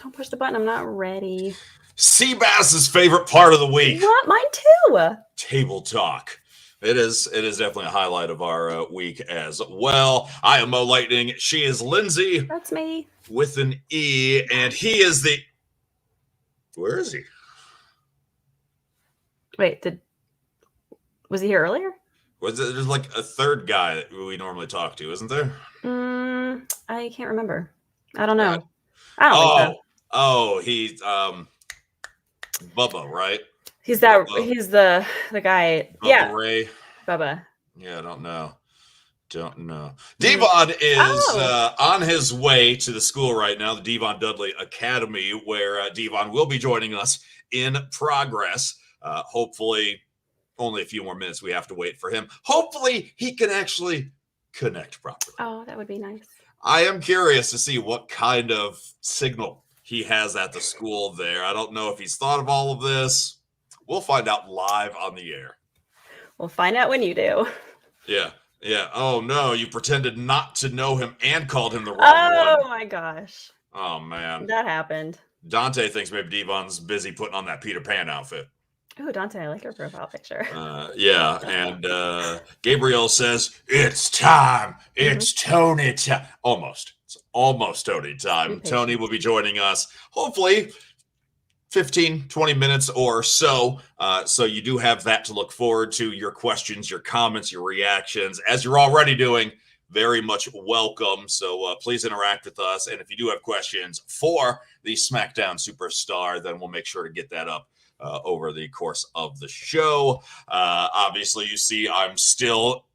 Don't push the button. I'm not ready. Seabass's favorite part of the week. What? Mine too. Table talk. It is definitely a highlight of our week as well. I am Mo Lightning. She is Lindsay. That's me. With an E. And he is the... Where is he? Wait, was he here earlier? There's like a third guy that we normally talk to, isn't there? I can't remember. I don't know. I don't think so. Oh, he's Bubba, right? He's that. Bubba. He's the guy. Bubba Ray. Bubba. Yeah, I don't know. Devon is on his way to the school right now, the Devon Dudley Academy, where Devon will be joining us in progress. Hopefully, only a few more minutes. We have to wait for him. Hopefully, he can actually connect properly. Oh, that would be nice. I am curious to see what kind of signal he has at the school there. I don't know if he's thought of all of this. We'll find out live on the air. We'll find out when you do. Yeah. Oh, no. You pretended not to know him and called him the wrong one. Oh, my gosh. Oh, man. That happened. Dante thinks maybe Devon's busy putting on that Peter Pan outfit. Oh, Dante, I like your profile picture. Yeah, and Gabriel says, it's time. It's Tony time. Almost. It's almost Tony time. Tony will be joining us, hopefully, 15, 20 minutes or so. So you do have that to look forward to. Your questions, your comments, your reactions, as you're already doing, very much welcome. So please interact with us. And if you do have questions for the Smackdown superstar, then we'll make sure to get that up over the course of the show. Obviously, you see I'm still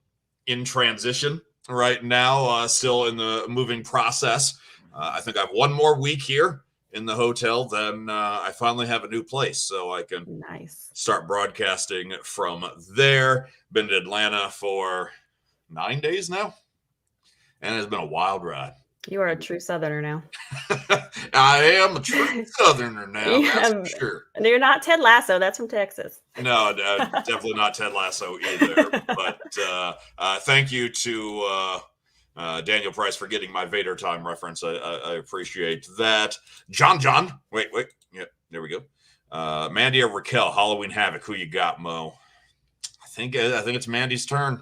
in transition right now, still in the moving process. I think I have one more week here in the hotel, then I finally have a new place, so I can start broadcasting from there. Been to Atlanta for 9 days now, and it's been a wild ride. You are a true Southerner now. I am a true Southerner now, that's for sure. And you're not Ted Lasso. That's from Texas. No, definitely not Ted Lasso either. But thank you to Daniel Price for getting my Vader time reference. I appreciate that. John. Wait. Yeah, there we go. Mandy or Raquel, Halloween Havoc. Who you got, Mo? I think it's Mandy's turn.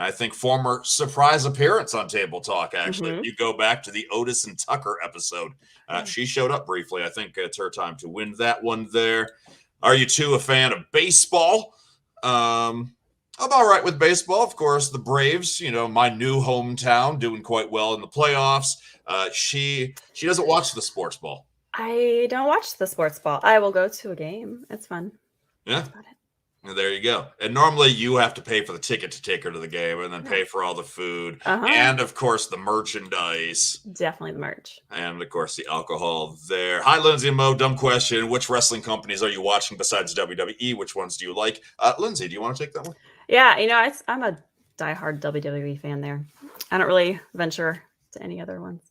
I think former surprise appearance on Table Talk, actually. If you go back to the Otis and Tucker episode, she showed up briefly. I think it's her time to win that one there. Are you two a fan of baseball? I'm all right with baseball. Of course, the Braves, my new hometown, doing quite well in the playoffs. She doesn't watch the sports ball. I don't watch the sports ball. I will go to a game. It's fun. Yeah. That's about it. There you go. And normally you have to pay for the ticket to take her to the game and then pay for all the food. And, of course, the merchandise. Definitely the merch. And, of course, the alcohol there. Hi, Lindsay and Mo. Dumb question. Which wrestling companies are you watching besides WWE? Which ones do you like? Lindsay, do you want to take that one? Yeah, I'm a diehard WWE fan there. I don't really venture to any other ones.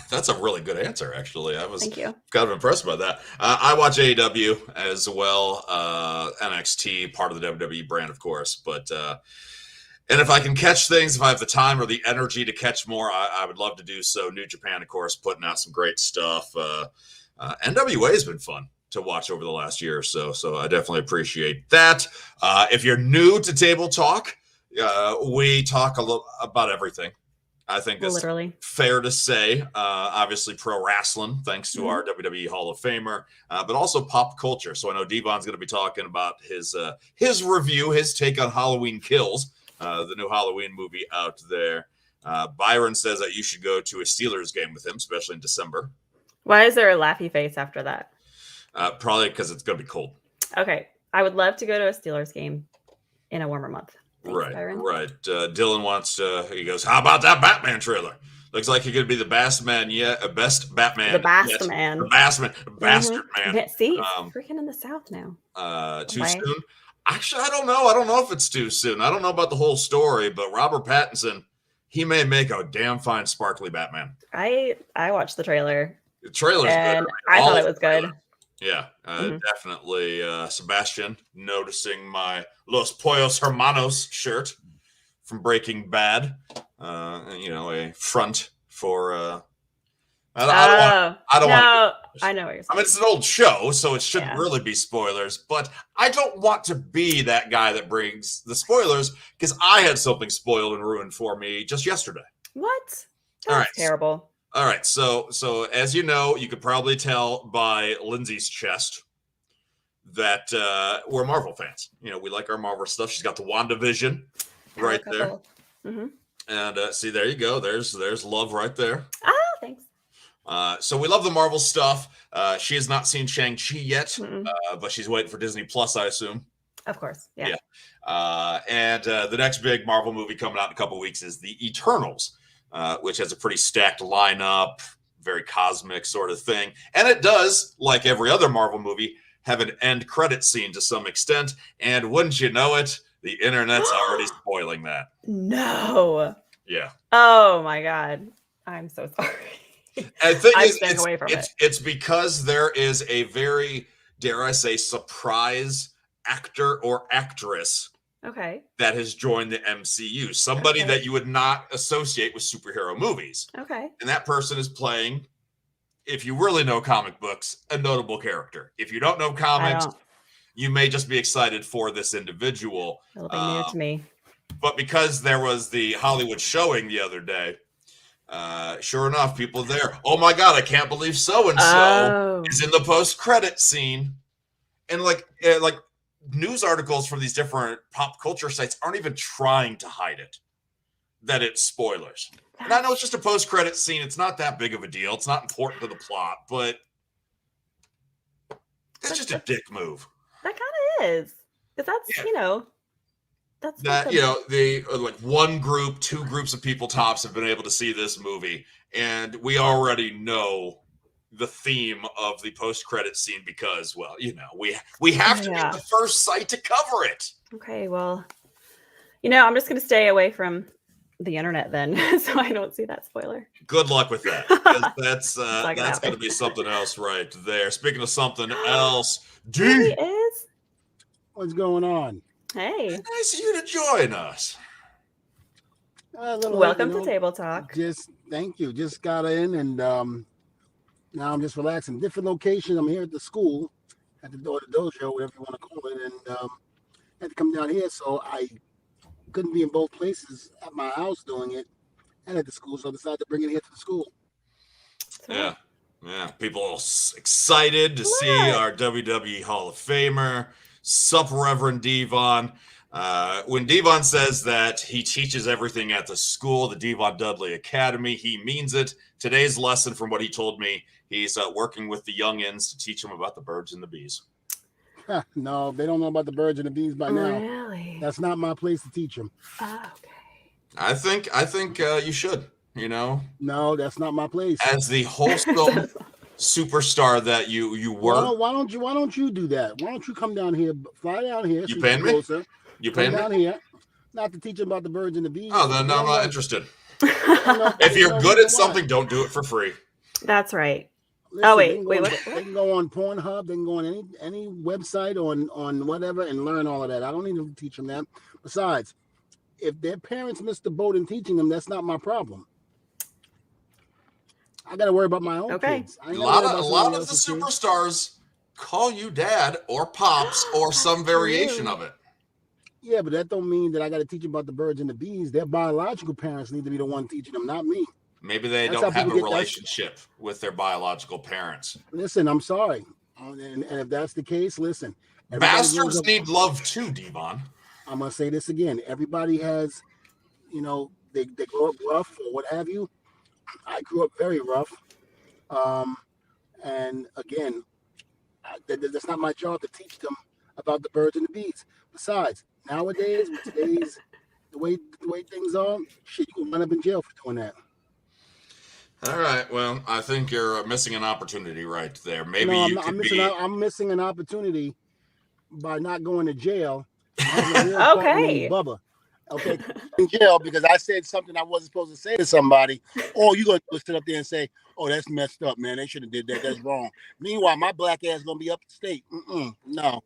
That's a really good answer, actually. I was Thank you. kind of impressed by that. I watch AEW as well, NXT, part of the WWE brand, of course. But and if I can catch things, if I have the time or the energy to catch more, I would love to do so. New Japan, of course, putting out some great stuff. NWA has been fun to watch over the last year or so. So I definitely appreciate that. If you're new to Table Talk, we talk a little about everything. I think that's fair to say. Obviously, pro wrestling, thanks to our WWE Hall of Famer, but also pop culture. So I know Devon's going to be talking about his review, his take on Halloween Kills, the new Halloween movie out there. Byron says that you should go to a Steelers game with him, especially in December. Why is there a laughy face after that? Probably because it's going to be cold. Okay. I would love to go to a Steelers game in a warmer month. Thanks, Right. Dylan wants he goes, how about that Batman trailer? Looks like he could be the best man yet, best Batman. The bastard man. Bastard man. See, it's freaking in the South now. Too soon? Actually, I don't know. I don't know if it's too soon. I don't know about the whole story, but Robert Pattinson, he may make a damn fine sparkly Batman. I watched the trailer. The trailer's and good. I thought it was good. Yeah, definitely. Sebastian noticing my Los Pollos Hermanos shirt from Breaking Bad. A front for I don't want. I know what you're saying. I mean, it's an old show, so it shouldn't really be spoilers. But I don't want to be that guy that brings the spoilers because I had something spoiled and ruined for me just yesterday. What? That's terrible. All right. So as you know, you could probably tell by Lindsay's chest that we're Marvel fans. You know, we like our Marvel stuff. She's got the WandaVision right there. Mm-hmm. And see, there you go. There's love right there. Ah, thanks. So we love the Marvel stuff. She has not seen Shang-Chi yet, but she's waiting for Disney Plus, I assume. Of course, yeah. And the next big Marvel movie coming out in a couple weeks is The Eternals, which has a pretty stacked lineup, very cosmic sort of thing. And it does, like every other Marvel movie, have an end credit scene to some extent. And wouldn't you know it, the internet's already spoiling that. No. Yeah. Oh my God. I'm so sorry. And the thing is, it's because there is a very, dare I say, surprise actor or actress that has joined the MCU. Somebody that you would not associate with superhero movies. Okay. And that person is playing, if you really know comic books, a notable character. If you don't know comics, you may just be excited for this individual. It'll be new to me. But because there was the Hollywood showing the other day, sure enough, people there. Oh my God, I can't believe so-and-so is in the post-credit scene. And like news articles from these different pop culture sites aren't even trying to hide it, that it's spoilers. And I know it's just a post-credit scene. It's not that big of a deal. It's not important to the plot, but it's just a dick move. That kind of is. Because that's, that's that, the like one group, two groups of people tops have been able to see this movie. And we already know the theme of the post-credit scene because, well, we have to be the first site to cover it. Okay, well, I'm just going to stay away from the internet then, so I don't see that spoiler. Good luck with that. That's going to be something else right there. Speaking of something else, D is. What's going on? Hey, nice of you to join us. Welcome to Table Talk. Thank you. Just got in and now I'm just relaxing. Different location. I'm here at the school, at the dojo, whatever you want to call it, and had to come down here, so I couldn't be in both places at my house doing it and at the school, so I decided to bring it here to the school. Yeah. People are excited to see our WWE Hall of Famer, Sup Reverend Devon. When Devon says that he teaches everything at the school, the Devon Dudley Academy, he means it. Today's lesson, from what he told me, he's working with the youngins to teach them about the birds and the bees. No, they don't know about the birds and the bees by now. Really? That's not my place to teach them. Oh, okay. I think you should. No, that's not my place. As the wholesome superstar that you were. Well, why don't you do that? Why don't you come down here, fly down here? You paying me? You paying me? Down here, not to teach them about the birds and the bees. Oh, then no, I'm not interested. If you're good at something, don't do it for free. That's right. Listen, wait, what? They can go on Pornhub. They can go on any website on whatever and learn all of that. I don't need to teach them that. Besides, if their parents missed the boat in teaching them, that's not my problem. I got to worry about my own kids. A lot of the superstars call you dad or pops or some variation of it. Yeah, but that don't mean that I got to teach them about the birds and the bees. Their biological parents need to be the one teaching them, not me. Maybe they don't have a relationship with their biological parents. Listen, I'm sorry. And if that's the case, listen. Bastards need love too, Devon. I'm going to say this again. Everybody has, they grow up rough or what have you. I grew up very rough. And again, that's not my job to teach them about the birds and the bees. Besides, nowadays, with today's the way things are, shit, you can run up in jail for doing that. All right. Well, I think you're missing an opportunity right there. Maybe I'm missing an opportunity by not going to jail. Okay. Bubba. Okay. In jail because I said something I wasn't supposed to say to somebody. Or you're going to sit up there and say, "Oh, that's messed up, man. They should have did that. That's wrong." Meanwhile, my black ass going to be upstate. No.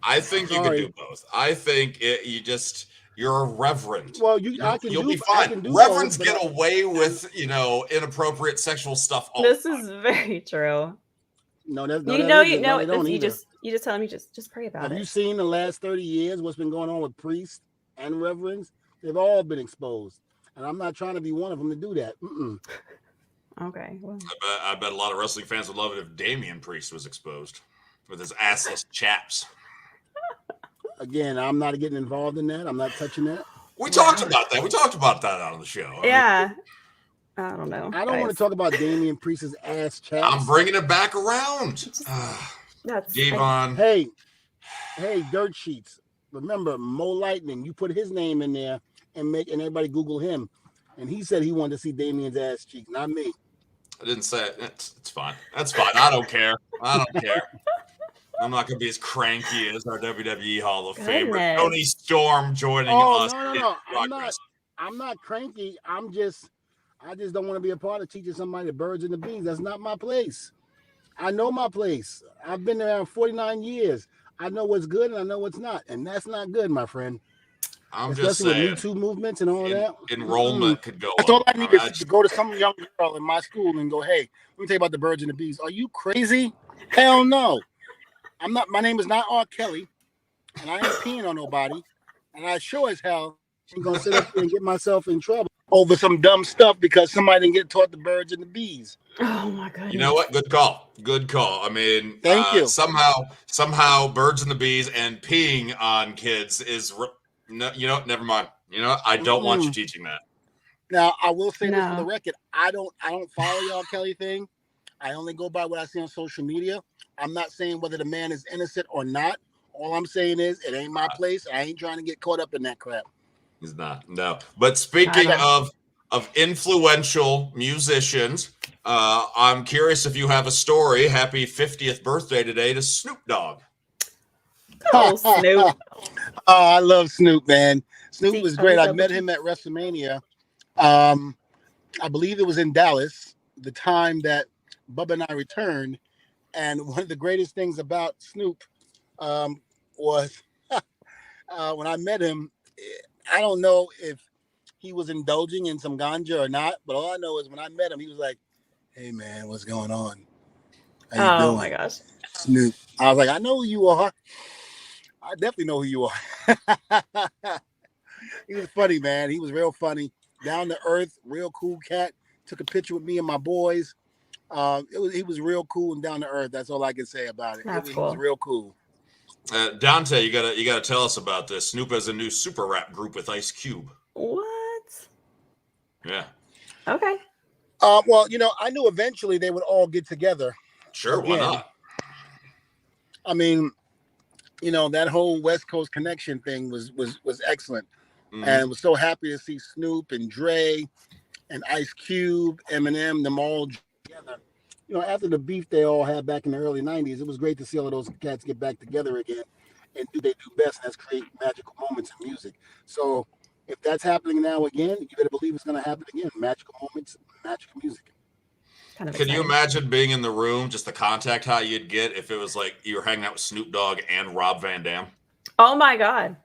I think you could do both. I think You're a reverend. Well, You'll be fine. Reverends get away with, inappropriate sexual stuff. This is very true. No, that's you just tell them you just pray about it. Have you seen the last 30 years what's been going on with priests and reverends? They've all been exposed, and I'm not trying to be one of them to do that. Okay. Well. I bet a lot of wrestling fans would love it if Damian Priest was exposed with his assless chaps. Again, I'm not getting involved in that. I'm not touching that. We talked about that. We talked about that on the show. Yeah. I don't know. I don't want to talk about Damian Priest's ass chaps. I'm bringing it back around. Devon. Hey, Dirt Sheets. Remember, Mo Lightning. You put his name in there and everybody Google him. And he said he wanted to see Damian's ass cheek, not me. I didn't say it. It's fine. That's fine. I don't care. I'm not going to be as cranky as our WWE Hall of Famer, Tony Storm, joining us. No. I'm not cranky. I just don't want to be a part of teaching somebody the birds and the bees. That's not my place. I know my place. I've been around 49 years. I know what's good and I know what's not. And that's not good, my friend. Especially with Me Too movements and all that. Enrollment could go That's all I need is to go to some young girl in my school and go, hey, let me tell you about the birds and the bees. Are you crazy? Hell no. I'm not. My name is not R. Kelly, and I ain't peeing on nobody. And I sure as hell ain't going to sit up here and get myself in trouble over some dumb stuff because somebody didn't get taught the birds and the bees. Oh, my goodness. You know what? Good call. I mean, thank you. Somehow birds and the bees and peeing on kids is... No, never mind. I don't want you teaching that. Now, I will say this for the record. I don't follow y'all Kelly thing. I only go by what I see on social media. I'm not saying whether the man is innocent or not. All I'm saying is it ain't my place. I ain't trying to get caught up in that crap. He's not. No. But speaking of influential musicians, I'm curious if you have a story. Happy 50th birthday today to Snoop Dogg. Oh, Snoop. Oh, I love Snoop, man. Snoop was great. I met him at Wrestlemania. I believe it was in Dallas, the time that Bubba and I returned. And one of the greatest things about Snoop was when I met him, I don't know if he was indulging in some ganja or not, but all I know is when I met him, he was like, hey, man, what's going on? How you doing? My gosh. Snoop. I was like, I know who you are. I definitely know who you are. He was funny, man. He was real funny. Down to earth, real cool cat. Took a picture with me and my boys. He was real cool and down to earth. That's all I can say about it. He was real cool. Dante, you gotta tell us about this. Snoop has a new super rap group with Ice Cube. What? Yeah. Okay. Well, I knew eventually they would all get together. Sure, again. Why not? I mean, that whole West Coast connection thing was excellent. Mm-hmm. And I was so happy to see Snoop and Dre and Ice Cube, Eminem, them all together. After the beef they all had back in the early 90s, it was great to see all of those cats get back together again and do they do best, and that's create magical moments in music. So if that's happening now again, you better believe it's going to happen again. Magical moments, magical music. Can you imagine being in the room, just the contact high you'd get if it was like you were hanging out with Snoop Dogg and Rob Van Dam? Oh, my God.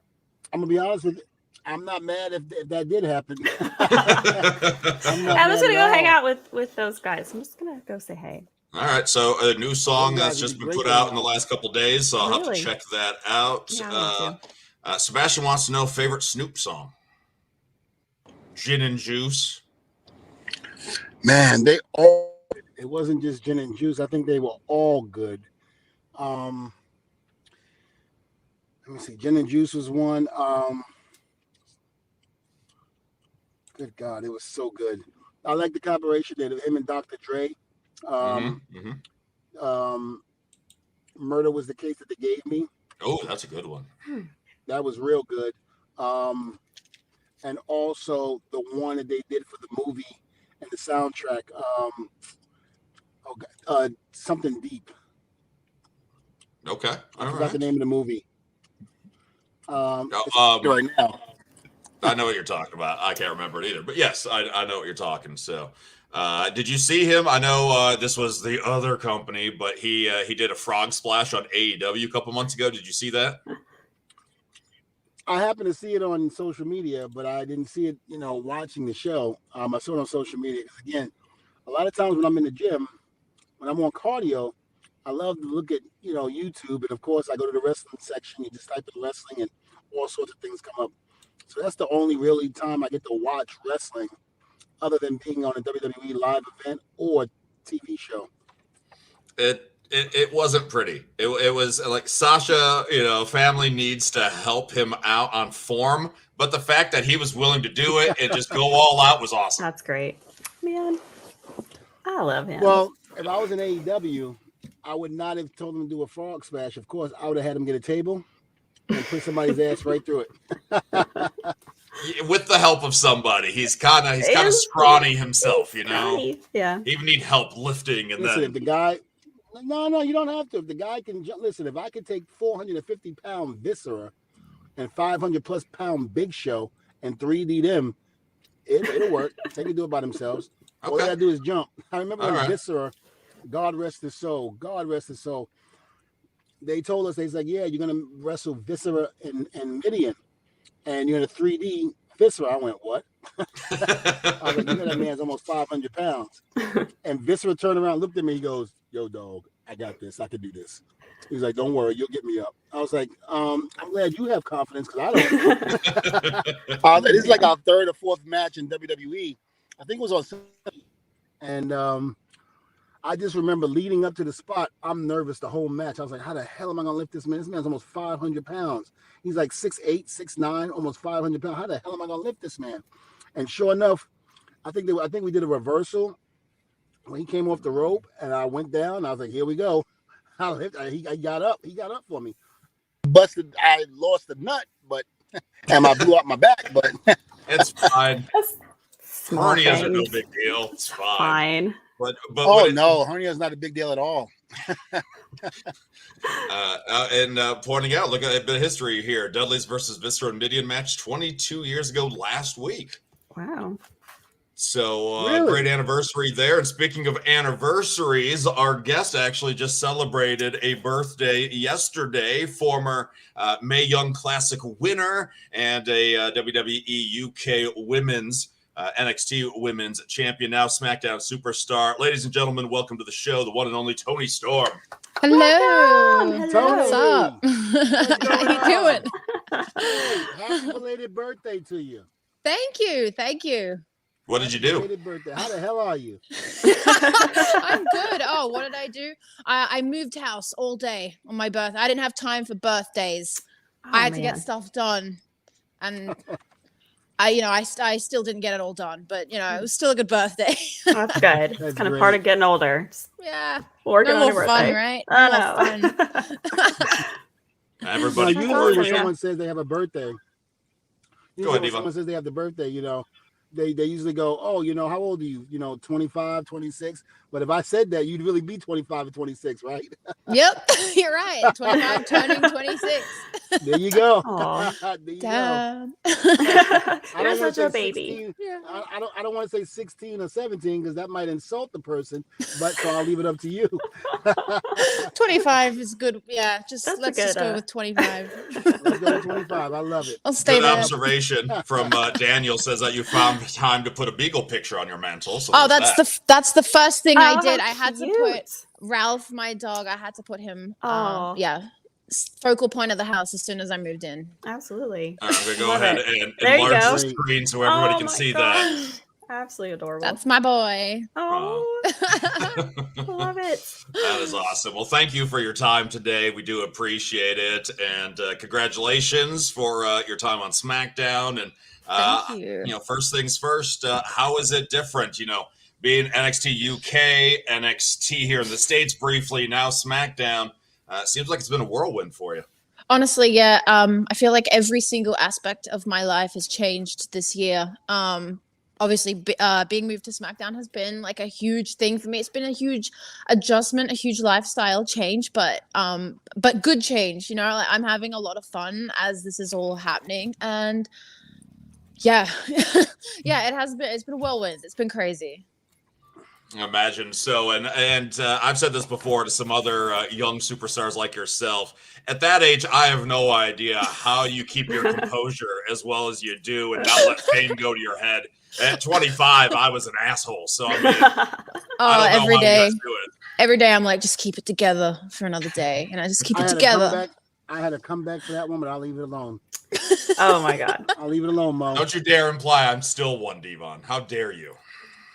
I'm going to be honest with you. I'm not mad if that did happen. I'm just going to go hang out with those guys. I'm just going to go say hey. All right. So a new song that's just been put out in the last couple of days, so I'll have to check that out. Yeah, Sebastian wants to know favorite Snoop song. Gin and Juice. Man, it wasn't just Gin and Juice. I think they were all good. Let me see. Gin and Juice was one. Good God, it was so good. I like the collaboration that him and Dr. Dre. Murder Was the Case That They Gave Me. Oh, that's a good one. That was real good. And also the one that they did for the movie and the soundtrack. Something Deep. Okay. I forgot the name of the movie. Right now. I know what you're talking about. I can't remember it either. But yes, I know what you're talking. So did you see him? I know this was the other company, but he did a frog splash on AEW a couple months ago. Did you see that? I happened to see it on social media, but I didn't see it, watching the show. I saw it on social media because, again, a lot of times when I'm in the gym, when I'm on cardio, I love to look at, YouTube. And, of course, I go to the wrestling section. You just type in wrestling and all sorts of things come up. So that's the only really time I get to watch wrestling other than being on a WWE live event or TV show. It wasn't pretty. It was like Sasha, family needs to help him out on form. But the fact that he was willing to do it and just go all out was awesome. That's great. Man, I love him. Well, if I was in AEW, I would not have told him to do a frog splash. Of course, I would have had him get a table and put somebody's ass right through it. With the help of somebody. He's kind of scrawny himself, Scrawny. Yeah. He even need help lifting. And Listen, then if the guy... No, you don't have to. If the guy can... Listen, if I could take 450-pound Viscera and 500-plus pound Big Show and 3D them, it'll work. They can do it by themselves. All they got to do is jump. I remember when Viscera, God rest his soul, they told us, they was like, yeah, you're going to wrestle Viscera and Midian, and you're in a 3D Viscera. I went, what? I was like, that man's almost 500 pounds. And Viscera turned around, looked at me, he goes, yo, dog, I got this. I can do this. He's like, don't worry, you'll get me up. I was like, I'm glad you have confidence because I don't. This is like our third or fourth match in WWE. I think it was on Sunday. And I just remember leading up to the spot, I'm nervous the whole match. I was like, how the hell am I going to lift this man? This man's almost 500 pounds. He's like 6'8", 6'9", almost 500 pounds. How the hell am I going to lift this man? And sure enough, I think we did a reversal when he came off the rope, and I went down. I was like, here we go. He got up. He got up for me. I lost the nut, and I blew out my back, but it's fine. Hernias are no things. big deal. It's fine. But no, hernia is not a big deal at all. Pointing out, look at the history here. Dudley's versus Viscera and Midian match 22 years ago last week. Wow. So really? Great anniversary there. And speaking of anniversaries, our guest actually just celebrated a birthday yesterday. Former Mae Young Classic winner and a WWE UK Women's NXT Women's Champion, now Smackdown Superstar. Ladies and gentlemen, welcome to the show, the one and only Toni Storm. Hello. Hello. What's up? How you doing? Happy belated birthday to you. Thank you. What did you do? Belated birthday. How the hell are you? I'm good. Oh, what did I do? I moved house all day on my birthday. I didn't have time for birthdays. I had to get stuff done, and I still didn't get it all done, but it was still a good birthday. That's good. It's kind of part of getting older. Yeah. Working on more your fun, birthday. right? I know. Fun. Everybody. Usually when someone says they have a birthday, Go ahead, when someone says they have the birthday, they usually go, oh, how old are you? 25, 26. But if I said that, you'd really be 25 or 26, right? Yep, you're right. 25 turning 26. There you go. Aw, there you Dad. go. You're such a baby. 16, I don't want to say 16 or 17 because that might insult the person, but so I'll leave it up to you. 25 is good. Yeah, let's just go with 25. Let's go with 25. I love it. I'll stay Good there. observation from Daniel says that you found time to put a Beagle picture on your mantle. So that's the first thing I did. how I had cute. to put Ralph, my dog. I had to put him. Oh. Focal point of the house as soon as I moved in. Absolutely. I'm going to go Love ahead it. and There you enlarge go. the screen so everybody can my see gosh. Absolutely adorable. That's my boy. Oh, love it. That is awesome. Well, thank you for your time today. We do appreciate it. And congratulations for your time on SmackDown. And, Thank you. First things first, how is it different? Being NXT UK, NXT here in the States briefly, now SmackDown. Seems like it's been a whirlwind for you. Honestly, yeah. I feel like every single aspect of my life has changed this year. Obviously, being moved to SmackDown has been like a huge thing for me. It's been a huge adjustment, a huge lifestyle change, but good change. I'm having a lot of fun as this is all happening, and yeah, it has been. It's been a whirlwind. It's been crazy. Imagine so, and I've said this before to some other young superstars like yourself. At that age, I have no idea how you keep your composure as well as you do, and not let pain go to your head. At 25, I was an asshole, so I mean, I don't know how you guys do it. Every day, I'm like, just keep it together for another day, and I just keep it together. I had a comeback for that one, but I'll leave it alone. Oh my God! I'll leave it alone, Mo. Don't you dare imply I'm still one, Devon. How dare you?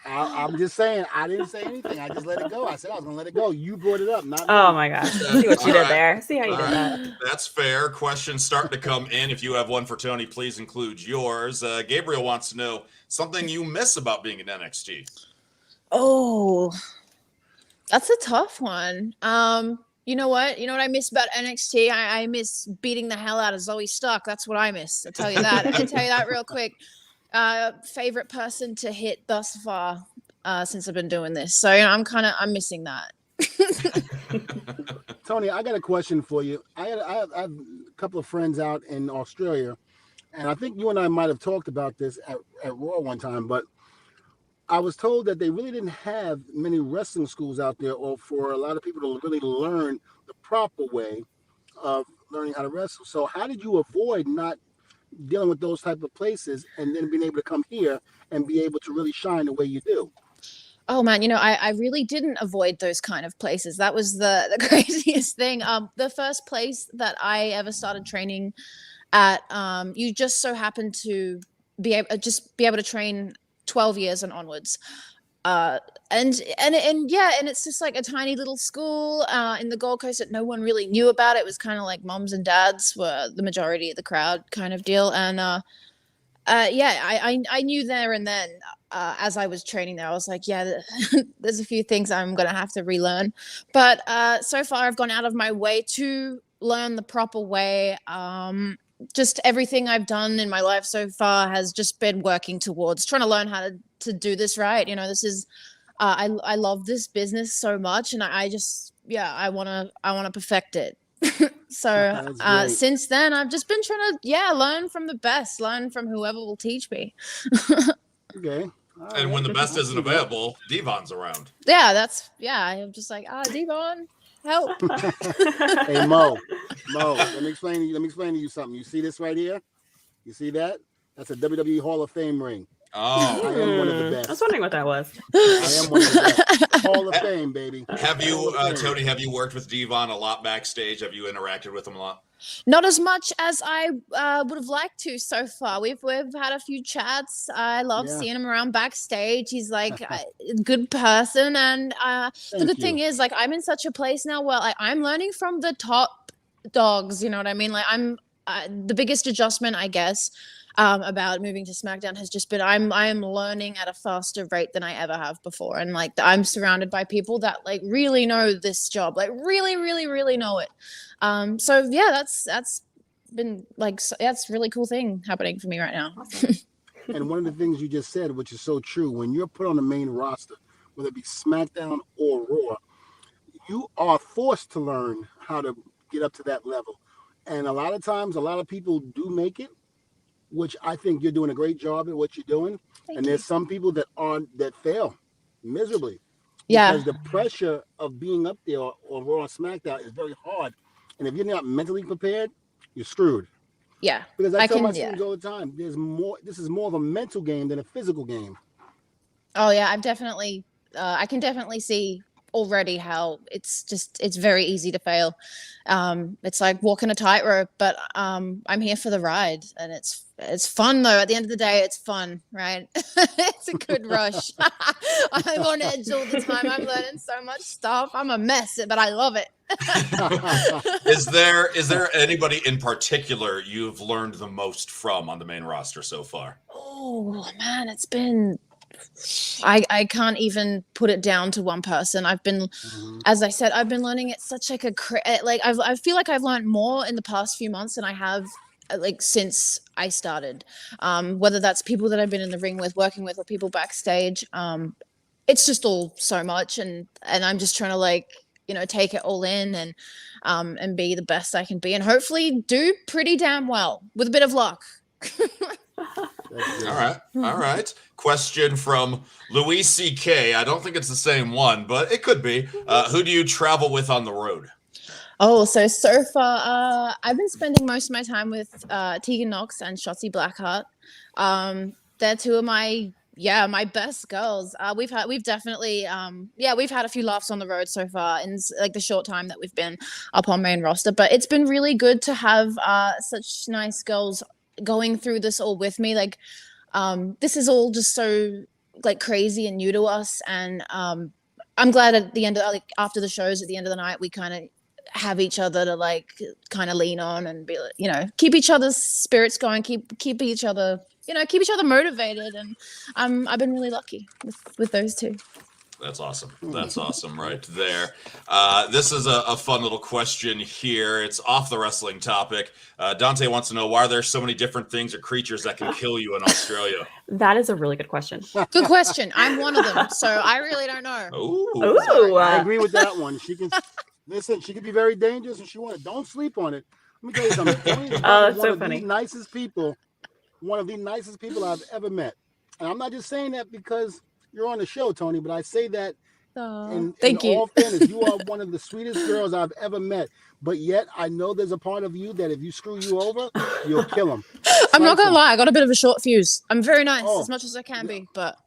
I'm just saying, I didn't say anything. I just let it go. I said I was going to let it go. You brought it up, not me. Oh my gosh. See what you did there. See how you did that. That's fair. Questions starting to come in. If you have one for Tony, please include yours. Gabriel wants to know something you miss about being in NXT. Oh, that's a tough one. You know what? You know what I miss about NXT? I miss beating the hell out of Zoe Stark. That's what I miss. I'll tell you that. I can tell you that real quick. Favorite person to hit thus far since I've been doing this. So I'm missing that. Tony, I got a question for you. I have a couple of friends out in Australia, and I think you and I might have talked about this at Raw one time, but I was told that they really didn't have many wrestling schools out there, or for a lot of people to really learn the proper way of learning how to wrestle. So how did you avoid not dealing with those type of places and then being able to come here and be able to really shine the way you do? Oh man, I really didn't avoid those kind of places. That was the craziest thing. The first place that I ever started training at, you just so happened to be able to train 12 years and onwards. And it's just like a tiny little school in the Gold Coast that no one really knew about. It was kind of like moms and dads were the majority of the crowd kind of deal. And I knew there and then as I was training there, I was like, there's a few things I'm going to have to relearn. But so far I've gone out of my way to learn the proper way. Just everything I've done in my life so far has just been working towards trying to learn how to do this right. This is I love this business so much, and I want to perfect it. So since then I've just been trying to learn from the best, learn from whoever will teach me. Okay. And when the best isn't available, Devon's around. I'm just like, Devon, help. Hey Mo, let me explain to you something. You see this right here? You see that? That's a WWE Hall of Fame ring. Oh, I am one of the best. I was wondering what that was. I am one of the best. Hall of Fame, baby. Have you, Tony? Have you worked with Devon a lot backstage? Have you interacted with him a lot? Not as much as I would have liked to so far. We've had a few chats. I love seeing him around backstage. He's like a good person, and the good thing is, like, I'm in such a place now where I'm learning from the top dogs. You know what I mean? Like, I'm the biggest adjustment, I guess, about moving to SmackDown has just been I am learning at a faster rate than I ever have before, and like I'm surrounded by people that like really know this job, like really, really, really know it. So yeah, that's been like that's a really cool thing happening for me right now. And one of the things you just said, which is so true, when you're put on the main roster, whether it be SmackDown or Raw, you are forced to learn how to get up to that level. And a lot of times, a lot of people do make it, which I think you're doing a great job at what you're doing. Thank and you. There's some people that fail miserably. Yeah. Because the pressure of being up there or Raw or SmackDown is very hard. And if you're not mentally prepared, you're screwed. Yeah. Because I tell my students all the time, this is more of a mental game than a physical game. Oh yeah, I've definitely I can definitely see already how it's very easy to fail. It's like walking a tightrope, but I'm here for the ride, and it's fun though. At the end of the day, it's fun, right? It's a good rush. I'm on edge all the time. I'm learning so much stuff. I'm a mess, but I love it. Is there anybody in particular you've learned the most from on the main roster so far? Oh man, it's been I can't even put it down to one person. I've been, as I said, I've been learning at such like I feel like I've learned more in the past few months than I have like since I started. Whether that's people that I've been in the ring with, working with, or people backstage. It's just all so much, and I'm just trying to like take it all in and be the best I can be, and hopefully do pretty damn well with a bit of luck. All right. Question from Louis C.K. I don't think it's the same one, but it could be. Who do you travel with on the road? Oh, so far, I've been spending most of my time with Tegan Knox and Shotzi Blackheart. They're two of my best girls. We've definitely we've had a few laughs on the road so far in like the short time that we've been up on main roster. But it's been really good to have such nice girls going through this all with me. Like this is all just so like crazy and new to us, and I'm glad at the end of after the shows at the end of the night we kind of have each other to like kind of lean on and be, you know, keep each other's spirits going, keep each other, you know, keep each other motivated. And I've been really lucky with those two. That's awesome. That's awesome right there. This is a fun little question here. It's off the wrestling topic. Dante wants to know, why are there so many different things or creatures that can kill you in Australia? That is a really good question. Good question. I'm one of them, so I really don't know. Ooh, I agree with that one. She can listen. She can be very dangerous if she wants. Don't sleep on it. Let me tell you something. Tony's that's one so of funny. the nicest people. One of the nicest people I've ever met. And I'm not just saying that because you're on the show, Tony, but I say that Thank you. all fairness, you are one of the sweetest girls I've ever met. But yet, I know there's a part of you that if you screw you over, you'll kill him. I'm not gonna lie, I got a bit of a short fuse. I'm very nice, Oh, as much as I can be, but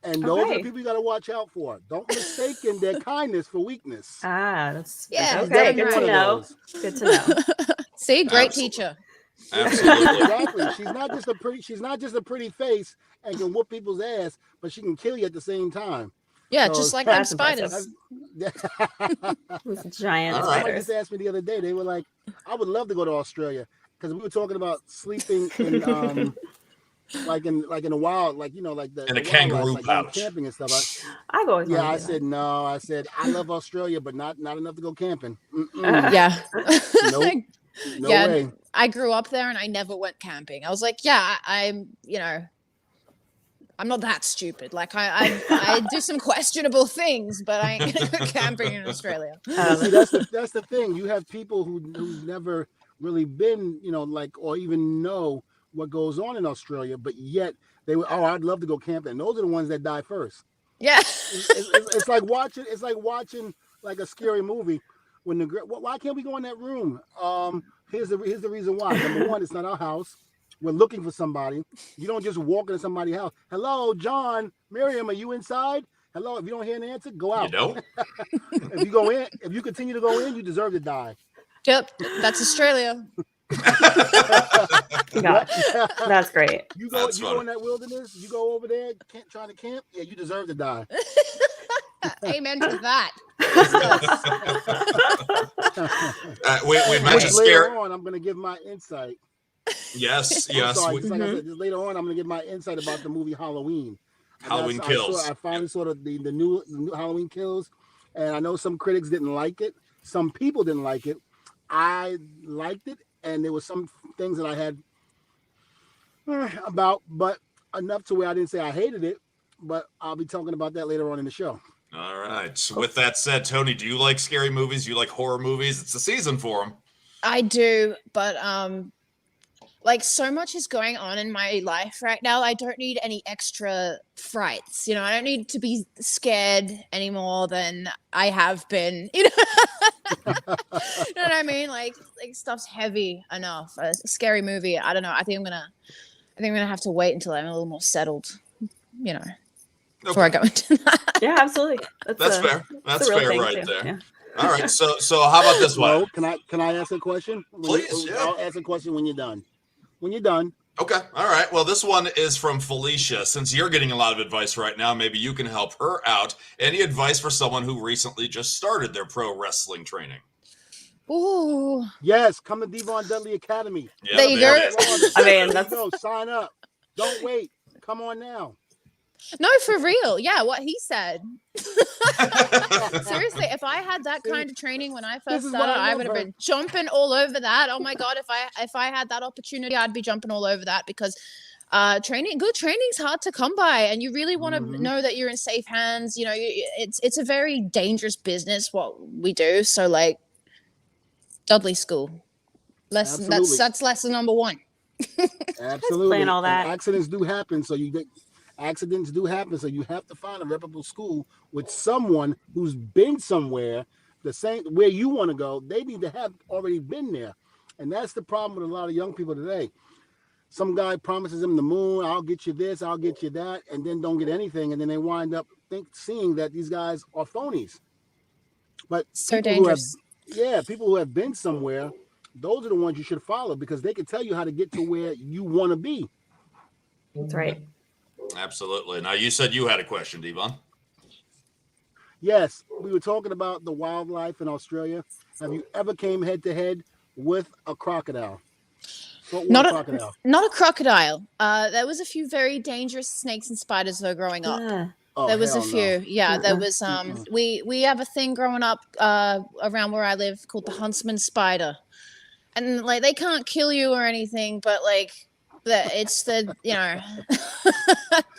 and those are Okay. the people you got to watch out for. Don't mistake their kindness for weakness. That's Yeah, okay. that's Good right. to One of know. those. Good to know. see, great Absolutely. teacher. Absolutely. Exactly. She's not just a pretty face and can whoop people's ass, but she can kill you at the same time. Yeah, So just like them that's impressive. spiders. Those giant All right. Somebody spiders. just asked me the other day. They were like, "I would love to go to Australia because we were talking about sleeping in like in the wild, like you know, like the In a wildlife, kangaroo like going pouch. camping and stuff." I've always Yeah, wanted I to do said no. I said I love Australia, but not enough to go camping. Yeah. Nope. No Yeah, way. I grew up there and I never went camping. I was like, yeah, I'm, you know, I'm not that stupid. Like I do some questionable things, but I ain't gonna go camping in Australia. that. See, that's the thing. You have people who've never really been, you know, like or even know what goes on in Australia, but yet they were, oh, I'd love to go camping. And those are the ones that die first. Yeah. It's like watching like a scary movie. When why can't we go in that room? Here's the reason why. Number one, it's not our house. We're looking for somebody. You don't just walk into somebody's house. Hello, John, Miriam, are you inside? Hello. If you don't hear an answer, go out. You don't? If you go in, if you continue to go in, you deserve to die. Yep. That's Australia. Gosh, that's great. You That's go funny. in that wilderness. You go over there, trying to camp. Yeah, you deserve to die. Amen to that. We Which mentioned later scare. on, I'm going to give my insight. Yes, I'm yes. sorry, we- just like I said, just later on, I'm going to give my insight about the movie Halloween. And Halloween that's- Kills. I finally saw the new Halloween Kills, and I know some critics didn't like it. Some people didn't like it. I liked it, and there were some things that I had about, but enough to where I didn't say I hated it. But I'll be talking about that later on in the show. All right. So with that said, Tony, do you like scary movies? Do you like horror movies? It's the season for them. I do, but like so much is going on in my life right now. I don't need any extra frights. You know, I don't need to be scared any more than I have been. You know, you know what I mean? Like stuff's heavy enough. A scary movie. I don't know. I think I'm gonna have to wait until I'm a little more settled. You know, before I go into that. Yeah, absolutely. That's fair. That's a real fair thing, right too. there. Yeah. All right. So how about this one? No, can I ask a question? Please, yeah. I'll ask a question when you're done. When you're done. Okay. All right. Well, this one is from Felicia. Since you're getting a lot of advice right now, maybe you can help her out. Any advice for someone who recently just started their pro wrestling training? Ooh, Yes, come to Devon Dudley Academy. Yeah, There you go. it is. I mean, There that's you go. Sign up. Don't wait. Come on now. no, for real. Yeah, what he said. Seriously, if I had that kind of training when I This first is why started, I I love would have her. been jumping all over that. Oh my god, if I had that opportunity, I'd be jumping all over that because good training's hard to come by, and you really want to Mhm. know that you're in safe hands. You know, it's a very dangerous business what we do. So like, Dudley School, lesson Absolutely. that's lesson number one. Absolutely. Explain all that. And accidents do happen, so you get. accidents do happen. So you have to find a reputable school with someone who's been somewhere the same where you want to go. They need to have already been there. And that's the problem with a lot of young people today. Some guy promises them the moon, I'll get you this, I'll get you that, and then don't get anything. And then they wind up seeing that these guys are phonies. But So dangerous. People who have been somewhere, those are the ones you should follow because they can tell you how to get to where you want to be. That's right. Absolutely. Now, you said you had a question, Devon. Yes, we were talking about the wildlife in Australia. Have you ever came head to head with a crocodile? Not a crocodile. There was a few very dangerous snakes and spiders though growing up. There was a few. Yeah, there was we have a thing growing up around where I live called the huntsman spider. And like they can't kill you or anything, but like it's the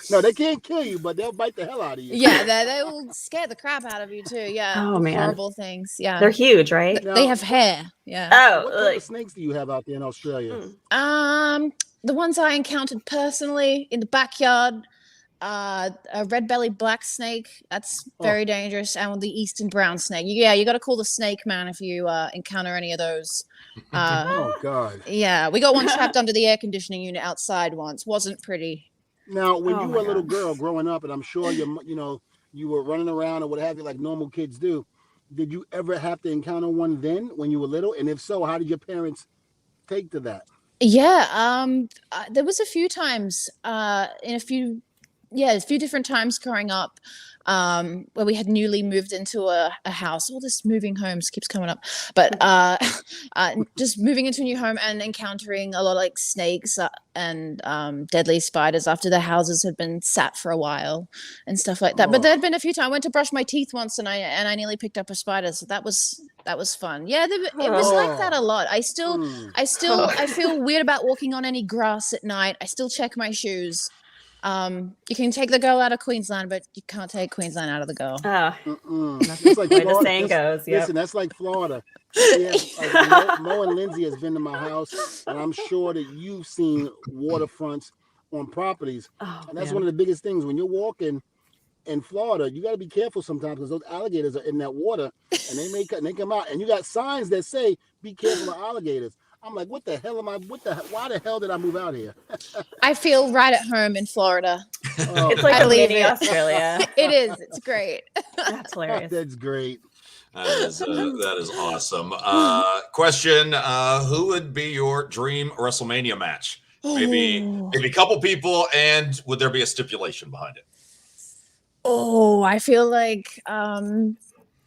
No, they can't kill you, but they'll bite the hell out of you. Yeah, they will scare the crap out of you too. Yeah. Oh man. Horrible things. Yeah. They're huge, right? Now, they have hair. Yeah. What kind of snakes do you have out there in Australia? The ones I encountered personally in the backyard, a red-bellied black snake. That's very dangerous, and the eastern brown snake. Yeah, you got to call the snake man if you encounter any of those. Oh God. Yeah, we got one trapped under the air conditioning unit outside once. Wasn't pretty. Now, when you were a little girl growing up, and I'm sure you were running around or what have you, like normal kids do. Did you ever have to encounter one then when you were little? And if so, how did your parents take to that? Yeah, there was a few times a few different times growing up where we had newly moved into a house. All this moving homes keeps coming up, but just moving into a new home and encountering a lot of like snakes and deadly spiders after the houses had been sat for a while and stuff like that. But there had been a few times I went to brush my teeth once and I nearly picked up a spider, so that was fun. Yeah, it was like that a lot. I feel weird about walking on any grass at night. I still check my shoes. You can take the girl out of Queensland, but you can't take Queensland out of the girl. That's like the way the saying goes. Yep. Listen, that's like Florida. Yeah, like Mo and Lindsay has been to my house, and I'm sure that you've seen waterfronts on properties. And that's one of the biggest things when you're walking in Florida. You got to be careful sometimes because those alligators are in that water, and they come out, and you got signs that say "Be careful of alligators." I'm like, what the hell am I? Why the hell did I move out here? I feel right at home in Florida. It's like mini Australia. It is. It's great. That's hilarious. That's great. That is awesome. Question: who would be your dream WrestleMania match? Maybe a couple people, and would there be a stipulation behind it? Oh, I feel like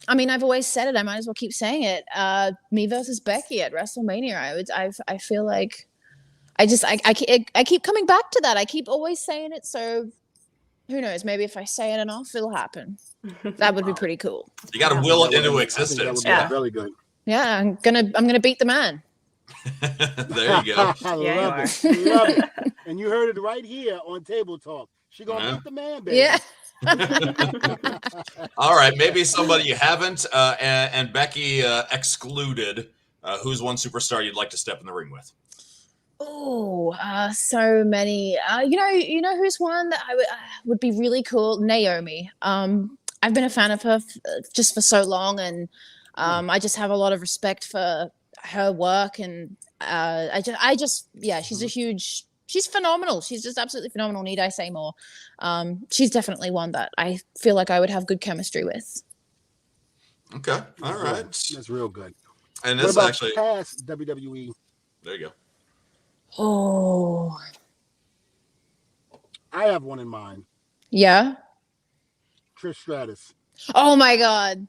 I've always said it. I might as well keep saying it. Me versus Becky at WrestleMania. I feel like I keep coming back to that. I keep always saying it. So who knows? Maybe if I say it enough, it'll happen. That would be pretty cool. You got to will it into existence. That would be really good. Yeah, I'm gonna beat the man. There you go. I love it. And you heard it right here on Table Talk. She gonna beat the man, baby. Yeah. All right, maybe somebody you haven't, and Becky excluded. Who's one superstar you'd like to step in the ring with? Oh, so many. You know who's one that I would be really cool? Naomi. I've been a fan of her just for so long, and I just have a lot of respect for her work, and she's phenomenal. She's just absolutely phenomenal. Need I say more? She's definitely one that I feel like I would have good chemistry with. Okay, all right, that's real good. And what this about actually past WWE? There you go. Oh, I have one in mind. Yeah. Trish Stratus. Oh my God.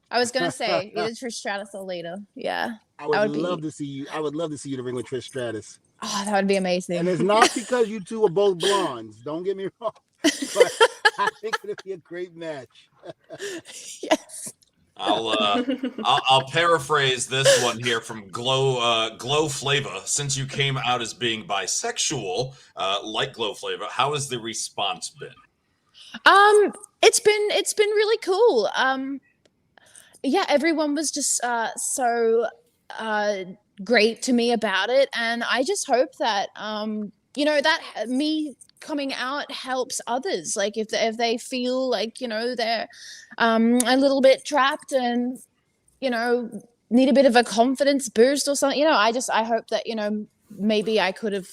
I was gonna say either Trish Stratus or Lita. Yeah. I would love to see you. I would love to see you in the ring with Trish Stratus. Oh, that would be amazing. And it's not because you two are both blondes. Don't get me wrong. But I think it'd be a great match. Yes. I'll paraphrase this one here from Glow Flava. Since you came out as being bisexual, like Glow Flava, how has the response been? It's been really cool. Yeah, everyone was just so great to me about it, and I just hope that that me coming out helps others. Like if they feel like, they're a little bit trapped and, need a bit of a confidence boost or something, I hope that, maybe I could have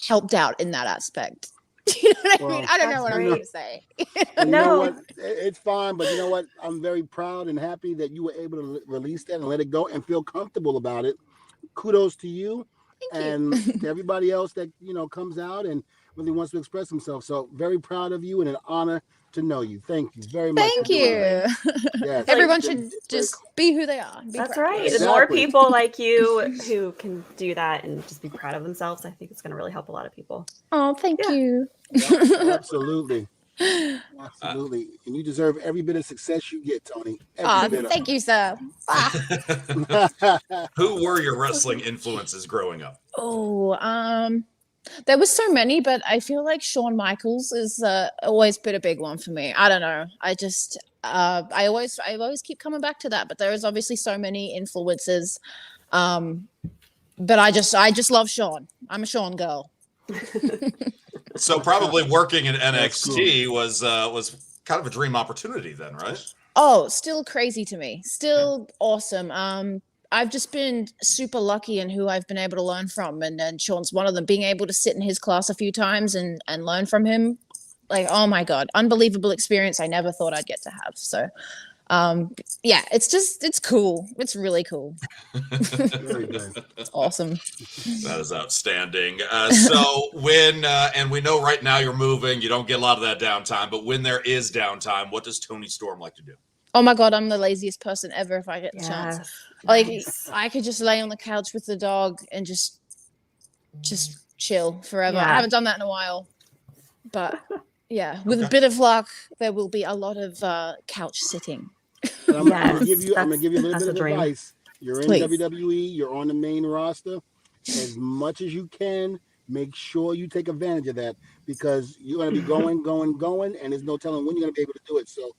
helped out in that aspect. You know what I mean? I don't know what I'm going to say. You know what? It's fine, but you know what? I'm very proud and happy that you were able to release that and let it go and feel comfortable about it. Kudos to you. And to everybody else that comes out and really wants to express himself. So very proud of you and an honor to know you. Thank you very much. Thank you. Yes. Everyone should just be who they are. That's right. The more people like you who can do that and just be proud of themselves, I think it's going to really help a lot of people. Oh, thank you. Yeah, absolutely. Absolutely. And you deserve every bit of success you get, Toni. Thank you, sir. Who were your wrestling influences growing up? There was so many, but I feel like Shawn Michaels is always been a big one for me. I don't know. I just I always keep coming back to that, but there is obviously so many influences. But I just love Shawn. I'm a Shawn girl. So probably working in NXT was kind of a dream opportunity then, right? Oh, still crazy to me. Still awesome. I've just been super lucky in who I've been able to learn from, and Shawn's one of them. Being able to sit in his class a few times and learn from him, like, oh my God, unbelievable experience I never thought I'd get to have. So, it's cool. It's really cool. It's awesome. That is outstanding. So when, and we know right now you're moving, you don't get a lot of that downtime, but when there is downtime, what does Toni Storm like to do? Oh my God, I'm the laziest person ever if I get the chance. Like, I could just lay on the couch with the dog and just chill forever. I haven't done that in a while. But yeah, with a bit of luck, there will be a lot of couch sitting. I'm gonna give you a little bit of advice. You're in WWE, you're on the main roster. As much as you can, make sure you take advantage of that, because you're going to be going, and there's no telling when you're going to be able to do it. So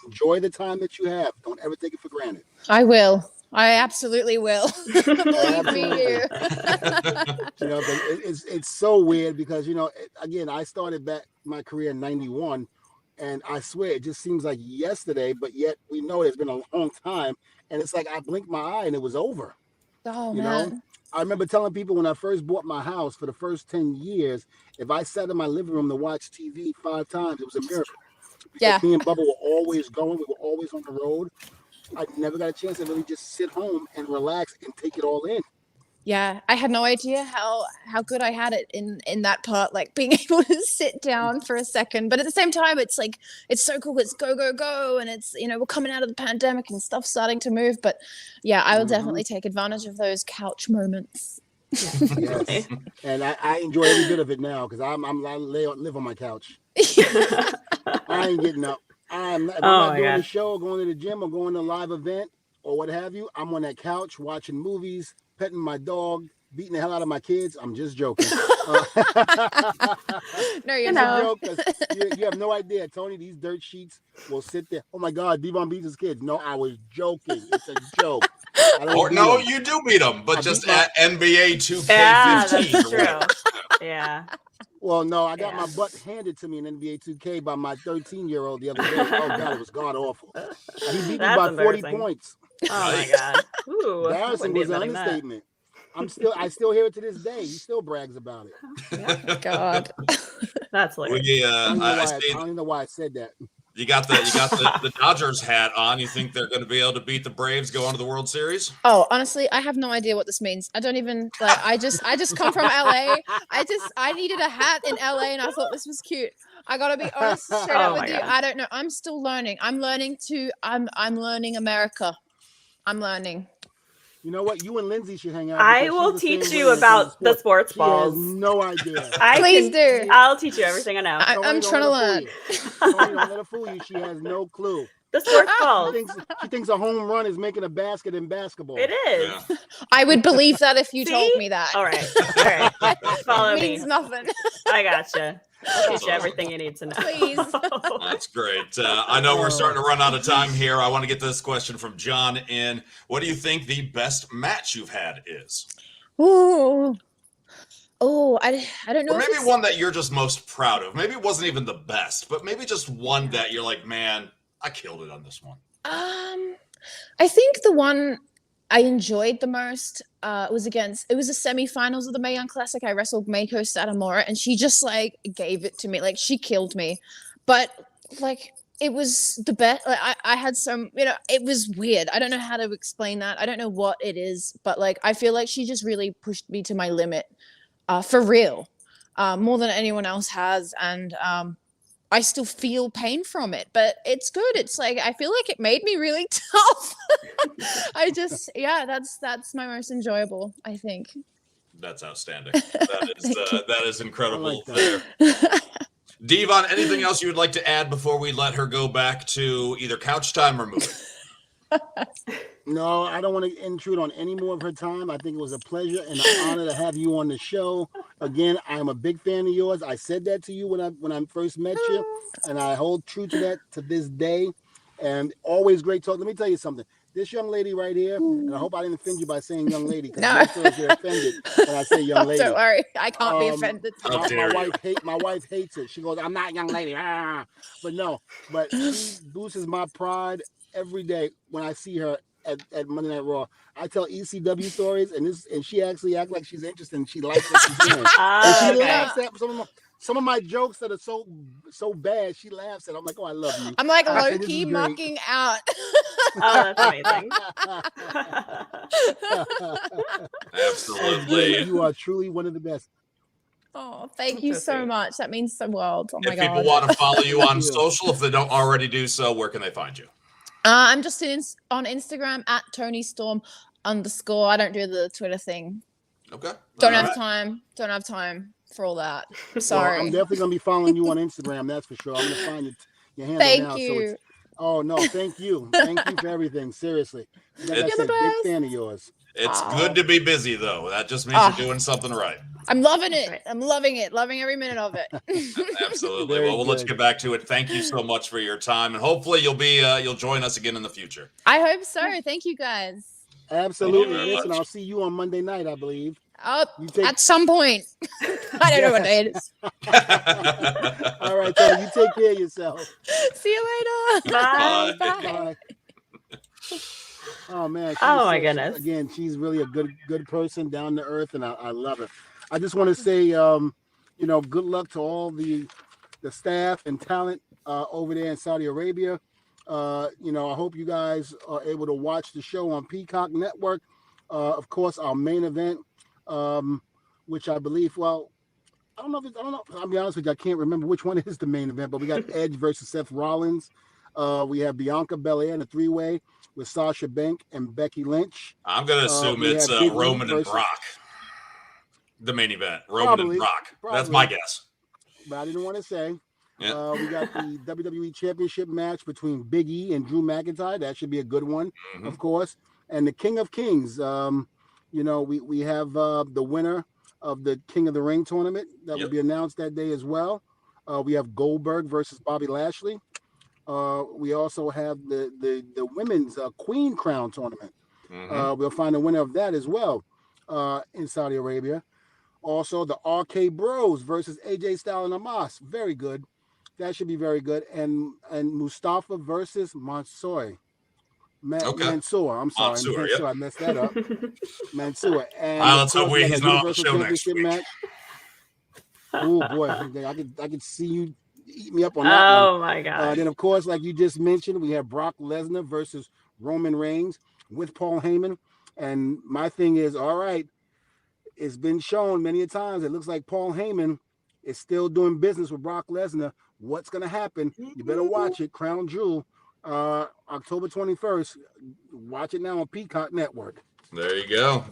enjoy the time that you have. Don't ever take it for granted. I will. I absolutely will. Believe me. It's so weird because, again, I started back my career in 91, and I swear it just seems like yesterday, but yet we know it's been a long time, and it's like I blinked my eye and it was over. Oh, man. I remember telling people when I first bought my house for the first 10 years, if I sat in my living room to watch TV 5 times, it was a miracle. Because me and Bubba were always going. We were always on the road. I never got a chance to really just sit home and relax and take it all in. Yeah, I had no idea how good I had it in that part, like being able to sit down for a second. But at the same time, it's like, it's so cool. It's go, go, go. And it's, we're coming out of the pandemic and stuff starting to move. But yeah, I will definitely take advantage of those couch moments. Yes. And I enjoy every bit of it now because I live on my couch. I ain't getting up. I'm not doing a show, going to the gym, or going to a live event or what have you. I'm on that couch watching movies, petting my dog, beating the hell out of my kids. I'm just joking. No, you're not. Joke, you have no idea, Toni. These dirt sheets will sit there. Oh my God, Devon beats his kids. No, I was joking. It's a joke. You do beat them, but just at NBA 2K15. Yeah, that's true. Yeah. Well, no, I got my butt handed to me in NBA 2K by my 13-year-old the other day. Oh God, it was god awful. He beat me by 40 points. Oh my God. Ooh, embarrassing was an understatement. I still hear it to this day. He still brags about it. Yeah. God. That's hilarious. I don't even know why I said that. You got the Dodgers hat on. You think they're going to be able to beat the Braves, go on to the World Series? Oh, honestly, I have no idea what this means. I don't even I just come from LA. I needed a hat in LA and I thought this was cute. I gotta be honest straight up with you. God. I don't know. I'm still learning. I'm learning America. I'm learning. You know what? You and Lindsay should hang out. I will teach you about the sports balls. She has no idea. Please do. I'll teach you everything I know. I'm trying to learn. Toni, don't let her fool you. She has no clue. The sports balls. She thinks a home run is making a basket in basketball. It is. Yeah. I would believe that if you told me that. All right. Follow me. It means nothing. I gotcha. I'll teach you everything you need to know. Please. That's great. I know we're starting to run out of time here. I want to get this question from John in. What do you think the best match you've had is? Ooh. Oh, I don't know. Or if maybe it's- one that you're just most proud of. Maybe it wasn't even the best, but maybe just one that you're like, man, I killed it on this one. I think the one I enjoyed the most it was the semifinals of the Mae Young Classic. I wrestled Mako Satomura, and she just like gave it to me. Like she killed me. But like it was the best. Like, I had some, it was weird. I don't know how to explain that. I don't know what it is, but like I feel like she just really pushed me to my limit, for real, more than anyone else has, and I still feel pain from it, but it's good. It's like I feel like it made me really tough. That's my most enjoyable, I think. That's outstanding. That is incredible I like there. Devon, anything else you would like to add before we let her go back to either couch time or movie? No, I don't want to intrude on any more of her time. I think it was a pleasure and an honor to have you on the show. Again, I am a big fan of yours. I said that to you when I first met you, and I hold true to that to this day. And always great talk. Let me tell you something. This young lady right here, and I hope I didn't offend you by saying young lady, because No. most girls get offended when I say young lady. Don't worry, I can't be offended. How dare you. My wife hates it. She goes, "I'm not a young lady." But she boosts my pride every day when I see her at Monday Night Raw. I tell ECW stories, and she actually acts like she's interested, and she likes what she's doing. And she laughs at some of my jokes that are so bad. She laughs at. I'm like, oh, I love you. I'm like I low said, "This key is great." mucking out. Oh, that's amazing. Absolutely. You are truly one of the best. Oh, thank you So so sweet. much. That means the world. Oh my If god. people want to follow you on Thank you. social, if they don't already do so, where can they find you? I'm just on Instagram at TonyStorm_. I don't do the Twitter thing. Okay. Don't All have right. time. Don't have time for all that. Well, Sorry. I'm definitely gonna be following you on Instagram. That's for sure. I'm gonna find your handle Thank now. So you. it's, oh no, thank you for everything. Seriously, like I You're said, the best. big fan of yours. It's Aw. good to be busy, though. That just means you're doing something right. I'm loving it. Right. I'm loving it. Loving every minute of it. Absolutely. Very Well, we'll let you good. get back to it. Thank you so much for your time, and hopefully you'll join us again in the future. I hope so. Thank you guys. Absolutely. very Listen, much. I'll see you on Monday night, I believe. Oh, You take. at some point. I don't know what day it is. All right, Tony. You take care of yourself. See you later. Bye. Bye. Oh man. Oh, my goodness. Again, she's really a good person, down to earth, and I love it. I just want to say, good luck to all the staff and talent over there in Saudi Arabia. I hope you guys are able to watch the show on Peacock Network. Of course, our main event, which I believe, well, I don't know. I'll be honest with you, I can't remember which one is the main event, but we got Edge versus Seth Rollins. We have Bianca Belair in a three-way with Sasha Banks and Becky Lynch. I'm going to assume we it's have Big E Roman and versus- Brock. The main event. Roman and Brock. That's my guess. But I didn't want to say. Yeah. We got the WWE Championship match between Big E and Drew McIntyre. That should be a good one, Mhm. of course. And the King of Kings. We have the winner of the King of the Ring tournament that will be announced that day as well. We have Goldberg versus Bobby Lashley. We also have the women's Queen Crown tournament. Mhm. We'll find a winner of that as well in Saudi Arabia. Also, the RK Bros versus AJ Styles and Amos. Very good. That should be very good. And Mustafa versus Mansoor. Mansoor. I'm sorry. Mansoor, Mansoor. I messed that up. Mansoor. And Let's of hope course, we he's got a not on the Universal show next Championship week. match. Oh boy, I could see you eat me up on that one. Oh my god. Then, of course, like you just mentioned, we have Brock Lesnar versus Roman Reigns with Paul Heyman. And my thing is, all right, it's been shown many a times. It looks like Paul Heyman is still doing business with Brock Lesnar. What's going to happen? You better watch it. Crown Jewel, October 21st. Watch it now on Peacock Network. There you go.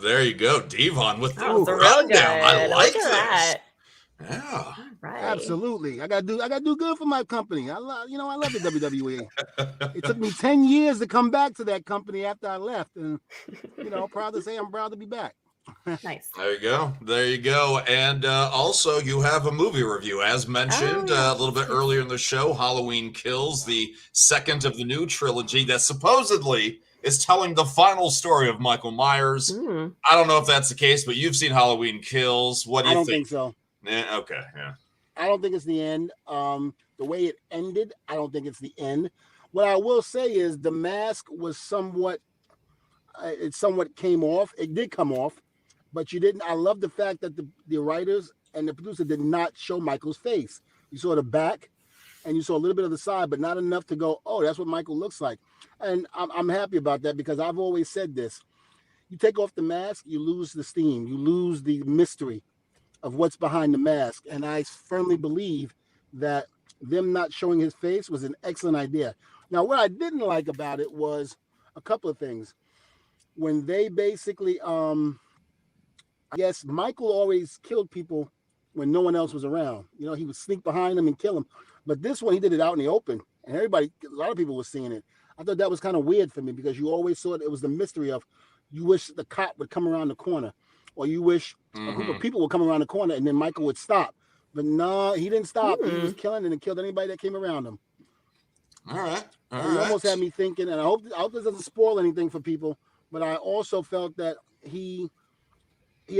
Devon with the That was real good. rundown. I like Look this. at that. Yeah. All right. Absolutely. I gotta do good for my company. I love the WWE. It took me 10 years to come back to that company after I left. And proud to say I'm proud to be back. Nice. There you go. And also, you have a movie review, as mentioned a little bit earlier in the show. Halloween Kills, the second of the new trilogy that supposedly is telling the final story of Michael Myers. Mm. I don't know if that's the case, but you've seen Halloween Kills. What do you I don't think? think so. Okay, yeah. I don't think it's the end. The way it ended, I don't think it's the end. What I will say is the mask was somewhat, it somewhat came off. It did come off, but you didn't. I love the fact that the writers and the producer did not show Michael's face. You saw the back, and you saw a little bit of the side, but not enough to go, oh, that's what Michael looks like. And I'm happy about that because I've always said this. You take off the mask, you lose the steam. You lose the mystery of what's behind the mask. And I firmly believe that them not showing his face was an excellent idea. Now, what I didn't like about it was a couple of things. When they basically, I guess Michael always killed people when no one else was around. You know, he would sneak behind them and kill them. But this one, he did it out in the open. And a lot of people were seeing it. I thought that was kind of weird for me because you always saw it was the mystery of you wish the cop would come around the corner. Or you wish a group of people would come around the corner and then Michael would stop. But no, he didn't stop. He was killing and killed anybody that came around him. All right. He almost had me thinking, and I hope this doesn't spoil anything for people, but I also felt that he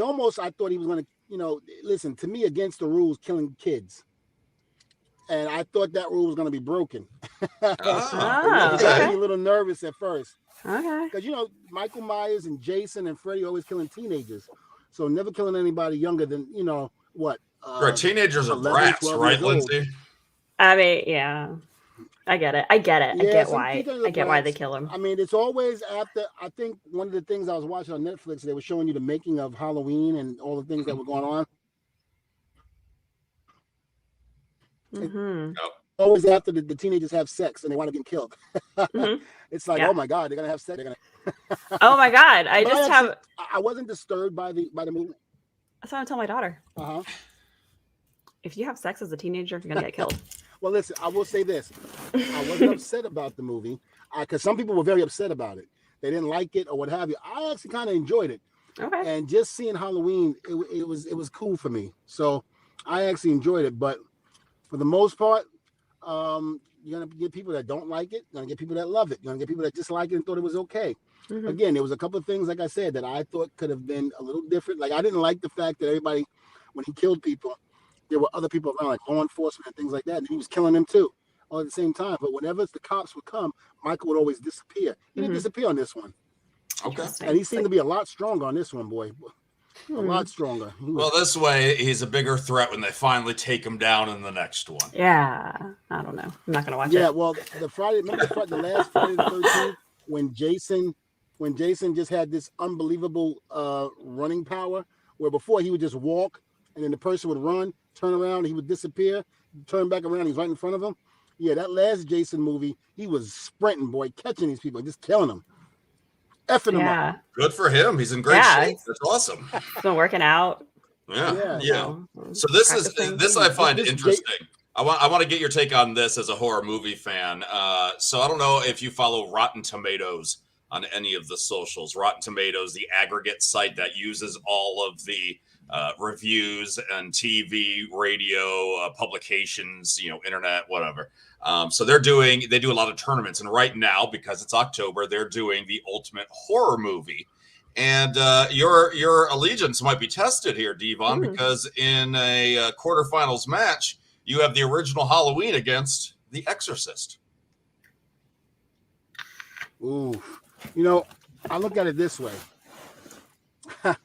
almost, I thought he was going to, listen, to me, against the rules, killing kids. And I thought that rule was going to be broken. It got me a little nervous at first. Okay. Because, Michael Myers and Jason and Freddy are always killing teenagers. So never killing anybody younger than, what? Right, teenagers are 11, brats, 12 right, years old. Lindsay? I mean, yeah. I get it. I get why they kill him. I mean, it's always after, I think one of the things I was watching on Netflix, they were showing you the making of Halloween and all the things that were going on. Mm-hmm. Always after the teenagers have sex and they want to get killed. Mm-hmm. It's like, oh my God, they're going to have sex. Oh my God. I wasn't disturbed by the movie. That's what I tell my daughter. Uh-huh. If you have sex as a teenager, you're going to get killed. Well, listen, I will say this. I wasn't upset about the movie because some people were very upset about it. They didn't like it or what have you. I actually kind of enjoyed it. Okay. And just seeing Halloween, it was cool for me. So I actually enjoyed it. But for the most part, you're going to get people that don't like it. You're going to get people that love it. You're going to get people that dislike it and thought it was okay. Mm-hmm. Again, there was a couple of things, like I said, that I thought could have been a little different. Like, I didn't like the fact that everybody, when he killed people, there were other people around, like law enforcement and things like that, and he was killing them too, all at the same time. But whenever the cops would come, Michael would always disappear. He didn't disappear on this one. Okay. And he seemed to be a lot stronger on this one, boy. A lot stronger. Well, this way, he's a bigger threat when they finally take him down in the next one. Yeah. I don't know. I'm not going to watch it. Yeah, well, the last Friday the 13th, when Jason just had this unbelievable running power, where before he would just walk, and then the person would run, turn around, he would disappear, turn back around, he's right in front of him. Yeah, that last Jason movie, he was sprinting, boy, catching these people, just killing them. Effing them up. Good for him. He's in great shape. That's awesome. He's been working out. Yeah. So this I find interesting. I want to get your take on this as a horror movie fan. So I don't know if you follow Rotten Tomatoes on any of the socials. Rotten Tomatoes, the aggregate site that uses all of the reviews and TV, radio, publications, internet, whatever. So they do a lot of tournaments, and right now, because it's October, they're doing the ultimate horror movie. And your allegiance might be tested here, Devon, because in a quarterfinals match, you have the original Halloween against The Exorcist. Ooh, I look at it this way.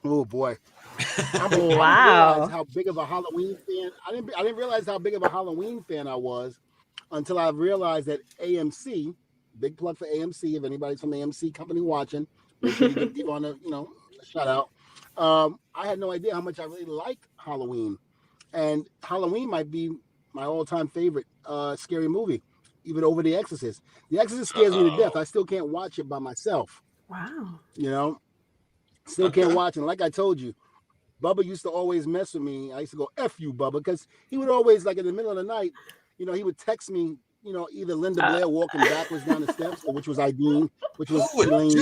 Oh boy. I didn't realize how big of a Halloween fan. I didn't realize how big of a Halloween fan I was until I realized that AMC, big plug for AMC. If anybody's from the AMC company watching, make sure you give Devon a shout out. I had no idea how much I really like Halloween, and Halloween might be my all-time favorite scary movie, even over The Exorcist. The Exorcist scares me to death. I still can't watch it by myself. Wow. Still can't watch it. And like I told you, Bubba used to always mess with me. I used to go, F you, Bubba, because he would always, like in the middle of the night, he would text me, either Linda Blair walking backwards down the steps, or which was Ideen, which was Elaine.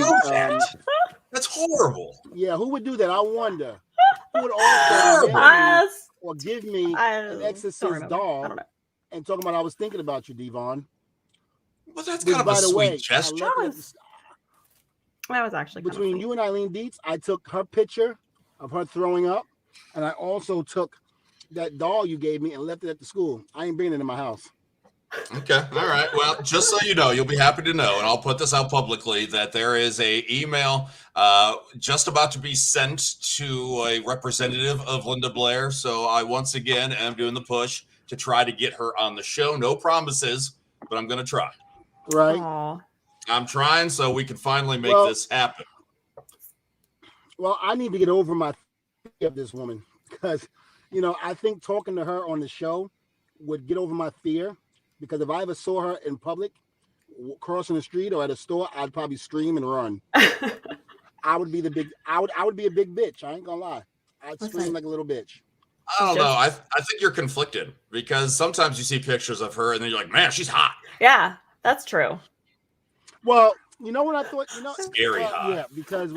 That's horrible. Yeah, who would do that? I wonder. Who would also or give me an Exorcist doll and talking about I was thinking about you, Devon. Well, that's kind of a sweet gesture. That was actually kind between of you and Eileen Dietz, I took her picture of her throwing up, and I also took that doll you gave me and left it at the school. I ain't bringing it in my house. Okay. All right. Well, just so you know, you'll be happy to know, and I'll put this out publicly, that there is a email just about to be sent to a representative of Linda Blair. So I once again am doing the push to try to get her on the show. No promises, but I'm going to try. Right. Aw. I'm trying so we can finally make this happen. Well, I need to get over my fear of this woman because, I think talking to her on the show would get over my fear. Because if I ever saw her in public, crossing the street or at a store, I'd probably scream and run. I would be I would be a big bitch. I ain't gonna lie. I'd scream like a little bitch. I don't know. I think you're conflicted because sometimes you see pictures of her and then you're like, man, she's hot. Yeah, that's true. Well, you know what I thought? Scary hot. Yeah, because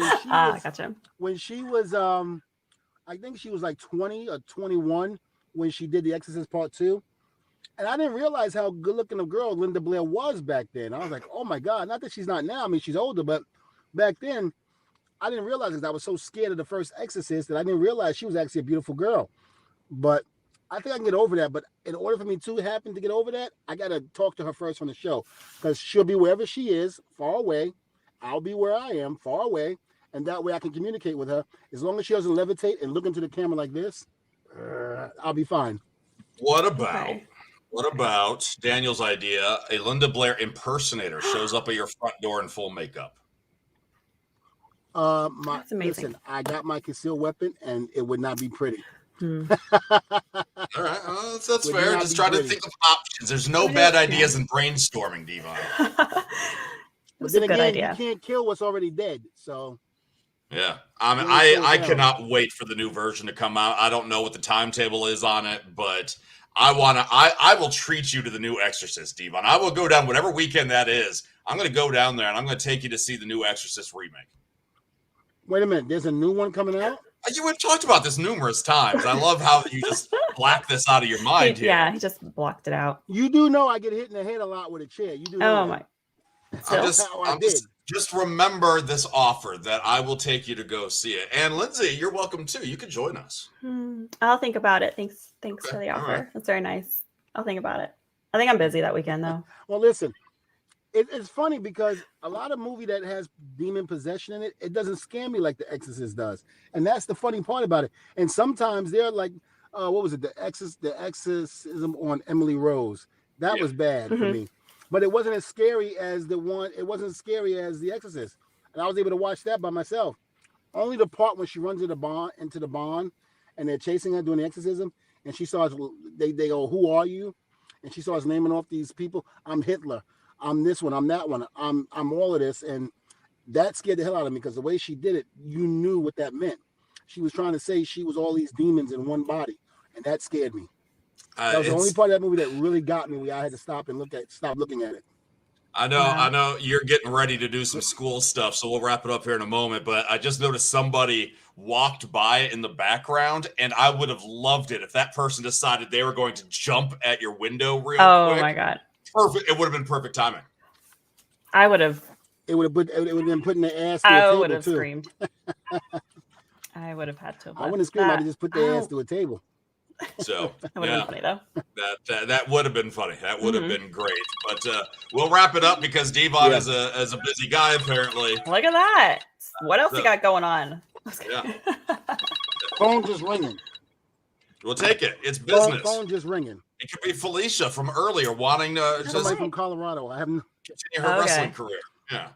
when she was, I think she was like 20 or 21 when she did The Exorcist Part 2. And I didn't realize how good looking a girl Linda Blair was back then. I was like, oh my God, not that she's not now. I mean, she's older, but back then I didn't realize because I was so scared of the first Exorcist that I didn't realize she was actually a beautiful girl. But I think I can get over that. But in order for me to happen to get over that, I got to talk to her first on the show because she'll be wherever she is, far away. I'll be where I am, far away. And that way I can communicate with her. As long as she doesn't levitate and look into the camera like this, I'll be fine. What about Daniel's idea? A Linda Blair impersonator shows up at your front door in full makeup. That's amazing. Listen, I got my concealed weapon, and it would not be pretty. All right, that's fair. Just try to think of options. There's no bad ideas in brainstorming, Devon. But then again, idea. You can't kill what's already dead. So yeah, I cannot wait for the new version to come out. I don't know what the timetable is on it, but I will treat you to the new Exorcist, Devon. I will go down whatever weekend that is. I'm going to go down there and I'm going to take you to see the new Exorcist remake. Wait a minute. There's a new one coming out? You have talked about this numerous times. I love how you just black this out of your mind here. Yeah, he just blocked it out. You do know I get hit in the head a lot with a chair. You do know my. Just remember this offer that I will take you to go see it. And Lindsay, you're welcome too. You can join us. I'll think about it. Thanks for the offer. Right. That's very nice. I'll think about it. I think I'm busy that weekend though. Well, listen, it's funny because a lot of movie that has demon possession in it, it doesn't scare me like The Exorcist does. And that's the funny part about it. And sometimes they're like, what was it? The Exorcism on Emily Rose. That was bad for me. But it wasn't as scary as the one. It wasn't as scary as The Exorcist, and I was able to watch that by myself. Only the part when she runs into the barn, and they're chasing her doing the exorcism, and she starts. They go, "Who are you?" And she starts naming off these people. I'm Hitler. I'm this one. I'm that one. I'm all of this, and that scared the hell out of me because the way she did it, you knew what that meant. She was trying to say she was all these demons in one body, and that scared me. That was the only part of that movie that really got me where I had to stop looking at it. I know you're getting ready to do some school stuff, so we'll wrap it up here in a moment. But I just noticed somebody walked by in the background, and I would have loved it if that person decided they were going to jump at your window real quick. Oh my God. Perfect. It would have been perfect timing. I would have. It would have been putting their ass. I would have screamed. I would have had to. I wouldn't scream. I'd just put their ass to a table. So that would have been funny though. That would have been funny. That would have been great. But we'll wrap it up because Devon is a busy guy apparently. Look at that. What else you got going on? Yeah. Phone just ringing. We'll take it. It's business. Phone just ringing. It could be Felicia from earlier wanting to somebody from Colorado. I haven't continue her wrestling career. Yeah.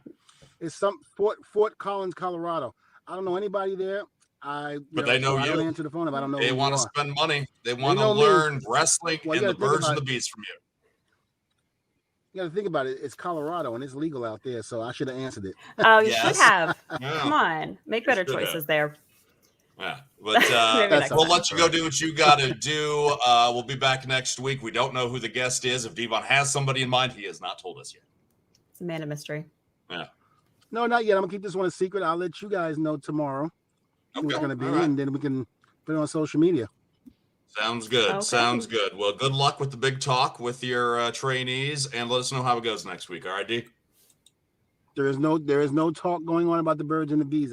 It's some Fort Collins, Colorado. I don't know anybody there. But they know I you. don't answer the phone if I don't know. They want to spend money. They want to learn wrestling and the birds and the bees from you. You got to think about it. It's Colorado and it's legal out there, so I should have answered it. Oh, you should have. Come on, make better choices there. Yeah, but we'll let you go do what you got to do. We'll be back next week. We don't know who the guest is. If Devon has somebody in mind, he has not told us yet. It's a man of mystery. Yeah. No, not yet. I'm gonna keep this one a secret. I'll let you guys know tomorrow. Who it's going to be, and then we can put it on social media. Sounds good. Okay. Sounds good. Well, good luck with the big talk with your trainees, and let us know how it goes next week. All right, D? There is no talk going on about the birds and the bees.